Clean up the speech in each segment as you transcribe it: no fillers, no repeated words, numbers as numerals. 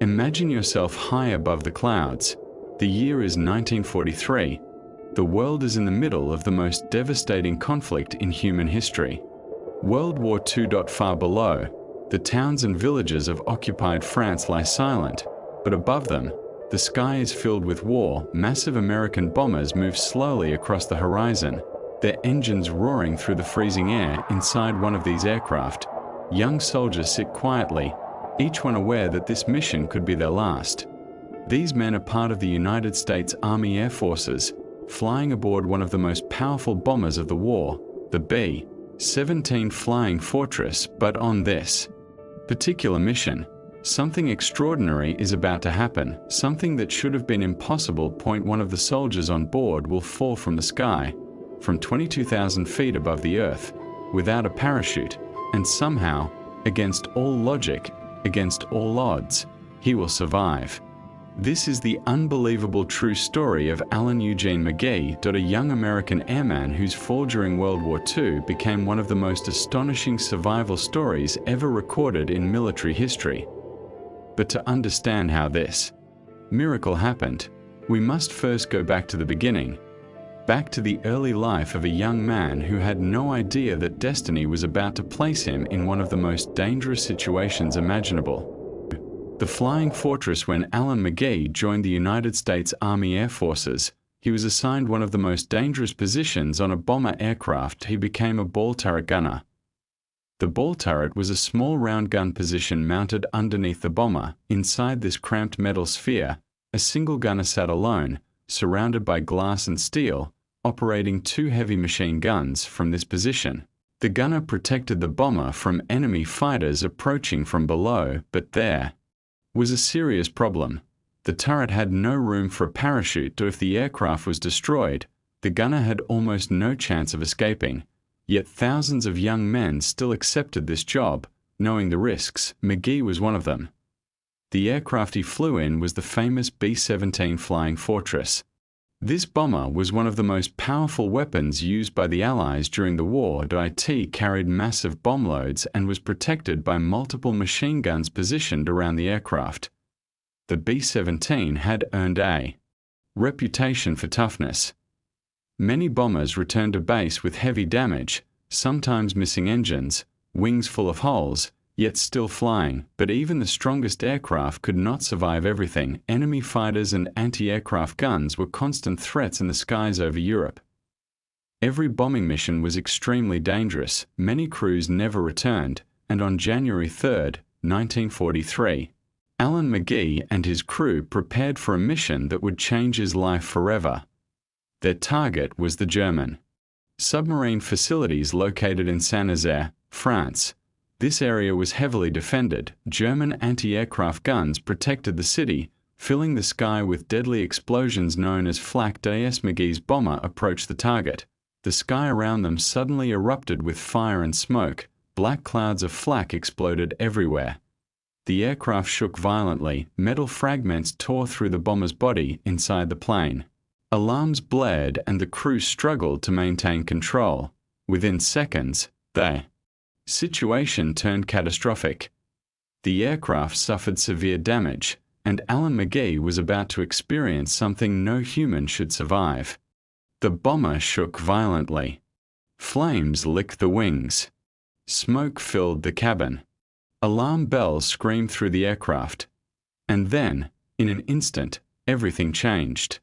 Imagine yourself high above the clouds. The year is 1943. The world is in the middle of the most devastating conflict in human history. World War II. Far below, the towns and villages of occupied France lie silent, but above them, the sky is filled with war. Massive American bombers move slowly across the horizon, their engines roaring through the freezing air. Inside one of these aircraft, young soldiers sit quietly, each one aware that this mission could be their last. These men are part of the United States Army Air Forces, flying aboard one of the most powerful bombers of the war, the B-17 Flying Fortress. But on this particular mission, something extraordinary is about to happen. Something that should have been impossible. One of the soldiers on board will fall from the sky, from 22,000 feet above the earth, without a parachute, and somehow, against all logic, against all odds, he will survive. This is the unbelievable true story of Alan Eugene Magee, a young American airman whose fall during World War II became one of the most astonishing survival stories ever recorded in military history. But to understand how this miracle happened, we must first go back to the beginning, back to the early life of a young man who had no idea that destiny was about to place him in one of the most dangerous situations imaginable. The Flying Fortress. When Alan Magee joined the United States Army Air Forces, he was assigned one of the most dangerous positions on a bomber aircraft. He became a ball turret gunner. The ball turret was a small round gun position mounted underneath the bomber. Inside this cramped metal sphere, a single gunner sat alone, surrounded by glass and steel, operating two heavy machine guns from this position. The gunner protected the bomber from enemy fighters approaching from below, but there was a serious problem. The turret had no room for a parachute, or if the aircraft was destroyed, the gunner had almost no chance of escaping. Yet thousands of young men still accepted this job, knowing the risks. Magee was one of them. The aircraft he flew in was the famous B-17 Flying Fortress. This bomber was one of the most powerful weapons used by the Allies during the war. It carried massive bomb loads and was protected by multiple machine guns positioned around the aircraft. The B-17 had earned a reputation for toughness. Many bombers returned to base with heavy damage, sometimes missing engines, wings full of holes, yet still flying. But even the strongest aircraft could not survive everything. Enemy fighters and anti-aircraft guns were constant threats in the skies over Europe. Every bombing mission was extremely dangerous. Many crews never returned, and on January 3, 1943, Alan Magee and his crew prepared for a mission that would change his life forever. Their target was the German submarine facilities located in Saint-Nazaire, France. This area was heavily defended. German anti-aircraft guns protected the city, filling the sky with deadly explosions known as flak. As Magee's bomber approached the target, the sky around them suddenly erupted with fire and smoke. Black clouds of flak exploded everywhere. The aircraft shook violently. Metal fragments tore through the bomber's body inside the plane. Alarms blared and the crew struggled to maintain control. Within seconds, the situation turned catastrophic. The aircraft suffered severe damage, and Alan Magee was about to experience something no human should survive. The bomber shook violently. Flames licked the wings. Smoke filled the cabin. Alarm bells screamed through the aircraft. And then, in an instant, everything changed.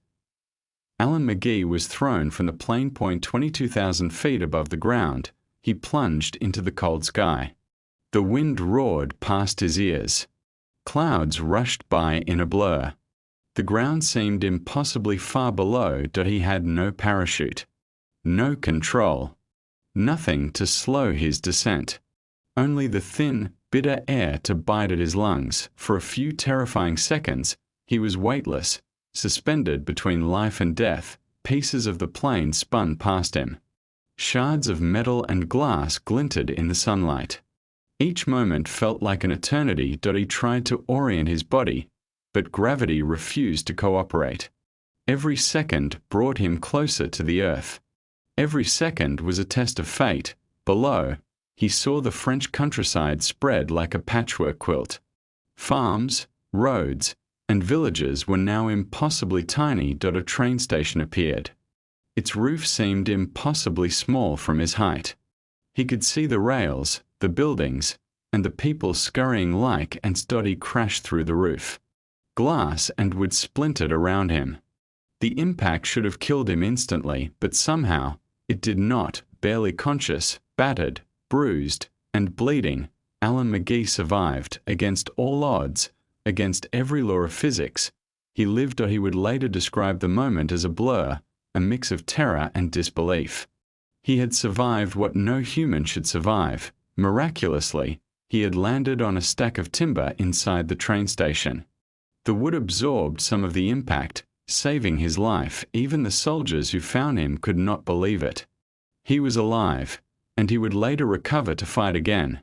Alan Magee was thrown from the plane 22,000 feet above the ground. He plunged into the cold sky. The wind roared past his ears. Clouds rushed by in a blur. The ground seemed impossibly far below. He had no parachute, no control, nothing to slow his descent. Only the thin, bitter air to bite at his lungs. For a few terrifying seconds, he was weightless, suspended between life and death. Pieces of the plane spun past him. Shards of metal and glass glinted in the sunlight. Each moment felt like an eternity. He tried to orient his body, but gravity refused to cooperate. Every second brought him closer to the earth. Every second was a test of fate. Below, he saw the French countryside spread like a patchwork quilt. Farms, roads, and villages were now impossibly tiny. A train station appeared. Its roof seemed impossibly small from his height. He could see the rails, the buildings, and the people scurrying like ants. He crashed through the roof. Glass and wood splintered around him. The impact should have killed him instantly, but somehow it did not. Barely conscious, battered, bruised, and bleeding, Alan Magee survived against all odds, against every law of physics. He lived. He would later describe the moment as a blur, a mix of terror and disbelief. He had survived what no human should survive. Miraculously, he had landed on a stack of timber inside the train station. The wood absorbed some of the impact, saving his life. Even the soldiers who found him could not believe it. He was alive, and he would later recover to fight again.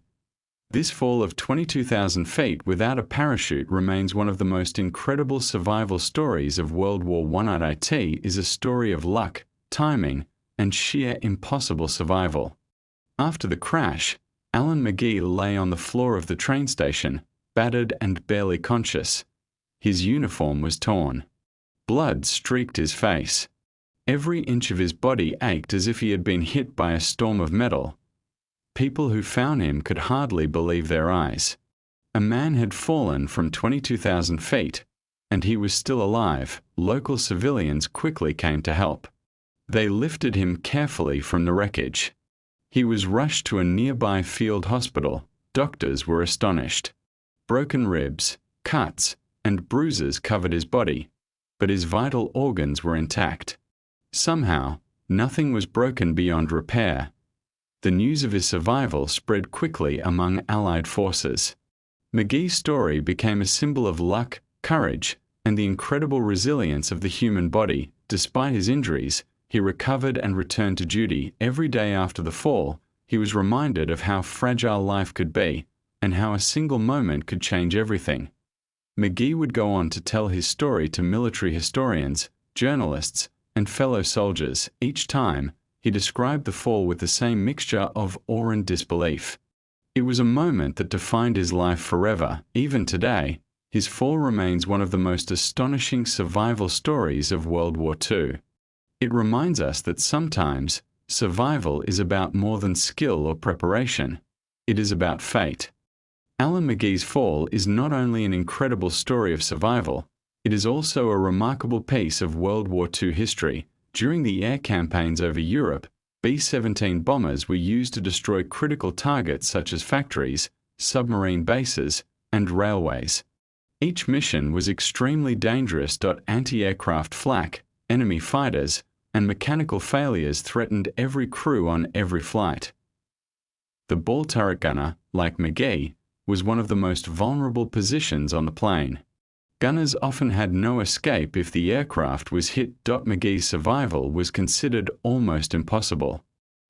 This fall of 22,000 feet without a parachute remains one of the most incredible survival stories of World War I. It is a story of luck, timing, and sheer impossible survival. After the crash, Alan Magee lay on the floor of the train station, battered and barely conscious. His uniform was torn. Blood streaked his face. Every inch of his body ached as if he had been hit by a storm of metal. People who found him could hardly believe their eyes. A man had fallen from 22,000 feet, and he was still alive. Local civilians quickly came to help. They lifted him carefully from the wreckage. He was rushed to a nearby field hospital. Doctors were astonished. Broken ribs, cuts, and bruises covered his body, but his vital organs were intact. Somehow, nothing was broken beyond repair. The news of his survival spread quickly among Allied forces. Magee's story became a symbol of luck, courage, and the incredible resilience of the human body. Despite his injuries, he recovered and returned to duty. Every day after the fall, he was reminded of how fragile life could be, and how a single moment could change everything. Magee would go on to tell his story to military historians, journalists, and fellow soldiers. Each time, he described the fall with the same mixture of awe and disbelief. It was a moment that defined his life forever. Even today, his fall remains one of the most astonishing survival stories of World War II. It reminds us that sometimes, survival is about more than skill or preparation. It is about fate. Alan Magee's fall is not only an incredible story of survival, it is also a remarkable piece of World War II history. During the air campaigns over Europe, B-17 bombers were used to destroy critical targets such as factories, submarine bases, and railways. Each mission was extremely dangerous. Anti-aircraft flak, enemy fighters, and mechanical failures threatened every crew on every flight. The ball turret gunner, like Magee, was one of the most vulnerable positions on the plane. Gunners often had no escape if the aircraft was hit. Magee's survival was considered almost impossible.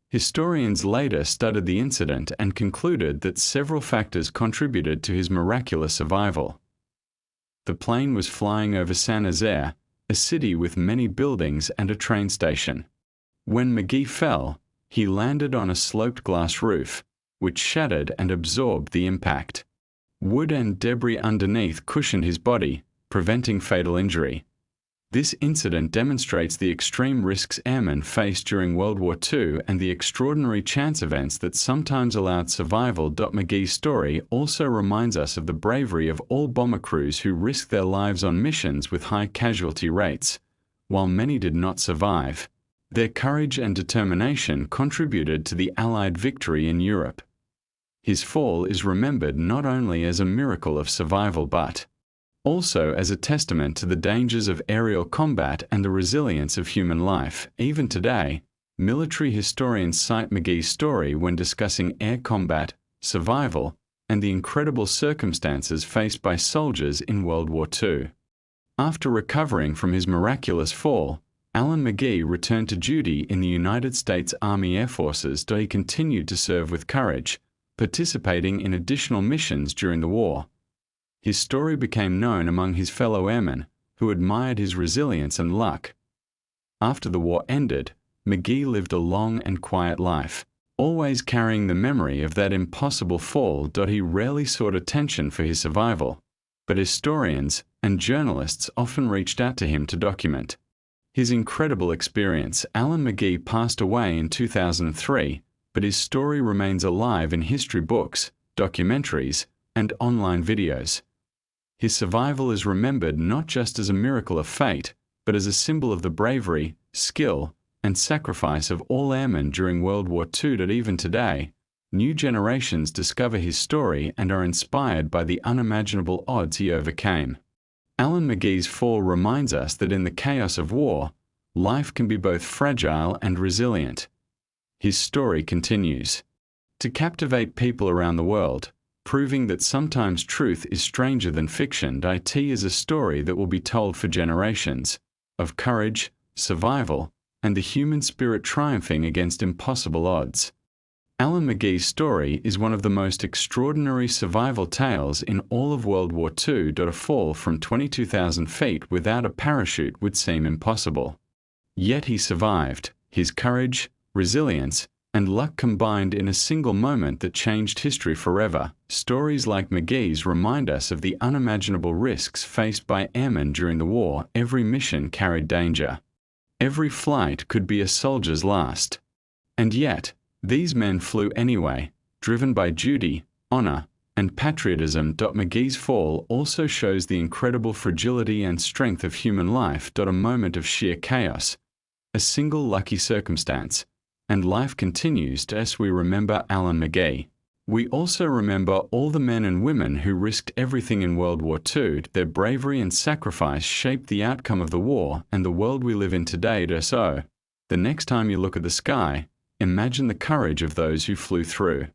Historians later studied the incident and concluded that several factors contributed to his miraculous survival. The plane was flying over Saint-Nazaire, a city with many buildings and a train station. When Magee fell, he landed on a sloped glass roof, which shattered and absorbed the impact. Wood and debris underneath cushioned his body, preventing fatal injury. This incident demonstrates the extreme risks airmen faced during World War II and the extraordinary chance events that sometimes allowed survival. Magee's story also reminds us of the bravery of all bomber crews who risked their lives on missions with high casualty rates. While many did not survive, their courage and determination contributed to the Allied victory in Europe. His fall is remembered not only as a miracle of survival but also as a testament to the dangers of aerial combat and the resilience of human life. Even today, military historians cite Magee's story when discussing air combat, survival, and the incredible circumstances faced by soldiers in World War II. After recovering from his miraculous fall, Alan Magee returned to duty in the United States Army Air Forces. He continued to serve with courage, participating in additional missions during the war. His story became known among his fellow airmen, who admired his resilience and luck. After the war ended, Magee lived a long and quiet life, always carrying the memory of that impossible fall. He rarely sought attention for his survival. but historians and journalists often reached out to him to document his incredible experience. Alan Magee passed away in 2003, but his story remains alive in history books, documentaries, and online videos. His survival is remembered not just as a miracle of fate, but as a symbol of the bravery, skill, and sacrifice of all airmen during World War II. Even today, new generations discover his story and are inspired by the unimaginable odds he overcame. Alan Magee's fall reminds us that in the chaos of war, life can be both fragile and resilient. His story continues to captivate people around the world, proving that sometimes truth is stranger than fiction. It is a story that will be told for generations, of courage, survival, and the human spirit triumphing against impossible odds. Alan Magee's story is one of the most extraordinary survival tales in all of World War II. A fall from 22,000 feet without a parachute would seem impossible. Yet he survived. His courage, resilience, and luck combined in a single moment that changed history forever. Stories like Magee's remind us of the unimaginable risks faced by airmen during the war. Every mission carried danger. Every flight could be a soldier's last. And yet, these men flew anyway, driven by duty, honor, and patriotism. Magee's fall also shows the incredible fragility and strength of human life. A moment of sheer chaos, a single lucky circumstance, and life continues as we remember Alan Magee. We also remember all the men and women who risked everything in World War II. Their bravery and sacrifice shaped the outcome of the war and the world we live in today. So, the next time you look at the sky, imagine the courage of those who flew through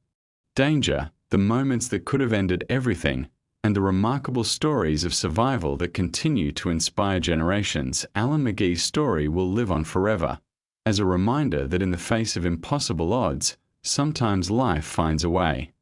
danger, the moments that could have ended everything, and the remarkable stories of survival that continue to inspire generations. Alan Magee's story will live on forever, as a reminder that in the face of impossible odds, sometimes life finds a way.